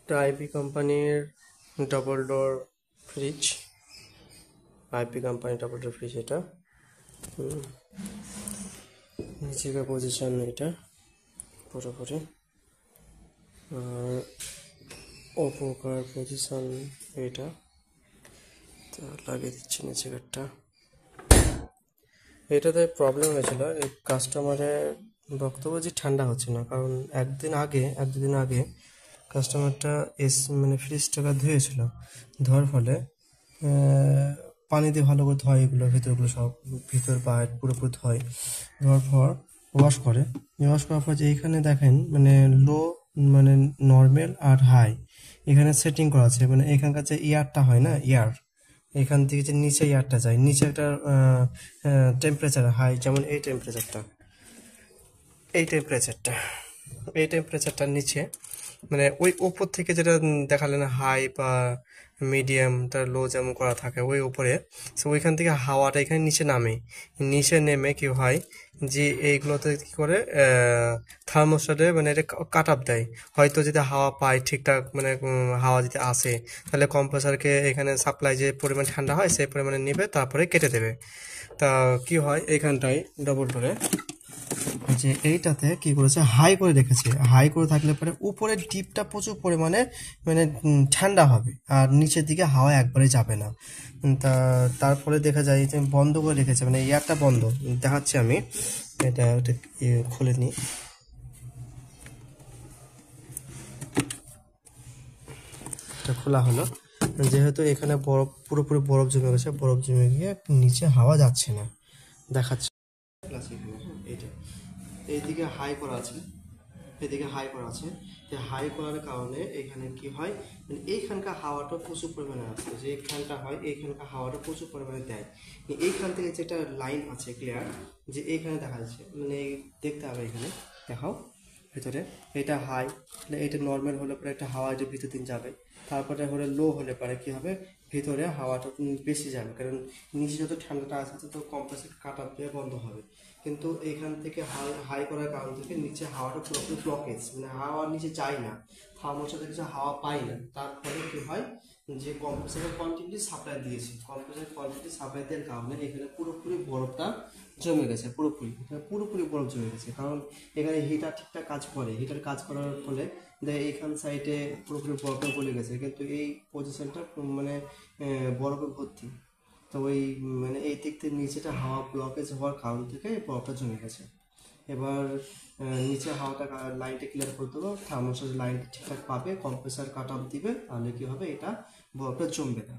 এটা আইপি কোম্পানির double door fridge. IP কোম্পানির ডবল ডোর ফ্রিজ এটা। নিচেকার পজিশন এটা পুরোপুরি, আর ওপোকার পজিশন এটা। তো লাগিয়ে দিচ্ছি নিচেকারটা। এটাতে প্রবলেম হয়েছিল, এই কাস্টমারের বক্তব্য যে ঠান্ডা হচ্ছে না, কারণ এক দুদিন আগে কাস্টমারটা মানে ফ্রিজটাকে ধুয়েছিল। ধোয়ার ফলে পানি দিয়ে ভালো করে ধোয়, এগুলো ভিতরগুলো সব ভিতর বাইরে পুরোপুরি ধোয়। ধোয়ার পর ওয়াশ করার পর যে এইখানে দেখেন মানে লো, মানে নর্মাল আর হাই এখানে সেটিং করা আছে। মানে এখানকার যে এয়ারটা হয় না, এখান থেকে যে নিচে এয়ারটা যায়, নিচে একটা টেম্পারেচার হাই, যেমন এই টেম্পারেচারটার নিচে, মানে ওই উপর থেকে যেটা দেখালে না হাই বা মিডিয়াম তার লো যেমন করা থাকে ওই উপরে, সো ওইখান থেকে হাওয়াটা এখানে নিচে নেমে কি হয় যে এইগুলোতে কি করে থার্মোস্ট্যাটে মানে এটা কাট আপ দেয়। হয়তো যদি হাওয়া পায় ঠিকঠাক, মানে হাওয়া যদি আসে, তাহলে কম্প্রেসারকে এখানে সাপ্লাই যে পরিমাণ ঠান্ডা হয় সেই পরিমাণে নেবে, তারপরে কেটে দেবে। তা কি হয় এইখানটায় ডবল ডোরে যে এইটাতে কি করেছে, হাই করে রেখেছে। হাই করে থাকলে পরে উপরের ডিপটা প্রচুর পরিমাণে মানে ঠান্ডা হবে, আর নিচের দিকে হাওয়া একবারে যাবে না। তারপরে দেখা যায় যে বন্ধ করে রেখেছে, মানে এয়ারটা বন্ধ দেখাচ্ছি আমি। এটা খুলে নিই। এটা খোলা হলো, যেহেতু এখানে পুরোপুরি বরফ জমে গেছে, বরফ জমে গিয়ে নিচে হাওয়া যাচ্ছে না। দেখাচ্ছে এইটা এইদিকে হাই করা আছে, যে হাই করার কারণে এখানে কি হয়, মানে এইখানকার হাওয়াটা প্রচুর পরিমাণে আসছে, যে এইখানটা হয় এইখানকার হাওয়াটা প্রচুর পরিমাণে দেয়। এইখান থেকে যেটা লাইন আছে ক্লিয়ার, যে এইখানে দেখা যাচ্ছে, মানে দেখতে হবে এখানে দেখাও ভেতরে এটা হাই, এটা নর্মাল হলে পরে একটা হাওয়া যে ভিতর দিন যাবে, তারপরে হলে লো হলে পরে কি হবে, ভিতরে হাওয়াটা বেশি যাবে, কারণ নিচে যত ঠান্ডাটা আছে তত কম্প্রেসর কাট আপ দিয়ে বন্ধ হবে। কিন্তু এখান থেকে হাই করার কারণ থেকে নিচে হাওয়াটা পুরোপুরি ব্লকেজ, মানে হাওয়া নিচে যায় না, থার্মোস্ট্যাট থেকে হাওয়া পায় না। তার ফলে কি হয়, যে কম্প্রেসরের কোয়ান্টিটি সাপ্লাই দেওয়ার কারণে এখানে পুরোপুরি বরফটা জমে গেছে, পুরোপুরি বরফ জমে গেছে। কারণ এখানে হিটার ঠিকঠাক কাজ করে, হিটার কাজ করার ফলে এইখান সাইডে পুরোপুরি বরফটা গলে গেছে, কিন্তু এই পজিশনটা মানে বরফে ভর্তি। তো ওই মানে এই দিক থেকে নিচেটা হাওয়া ব্লকেজ হওয়ার কারণ থেকে বরফটা জমে গেছে। এবার নিচে হাওয়াটা লাইনটা ক্লিয়ার করে দেবো, থার্মোস্ট্যাট লাইনটা ঠিকঠাক পাবে, কম্প্রেসার কাট অফ দিবে, তাহলে কি হবে, এটা বরফটা জমবে না।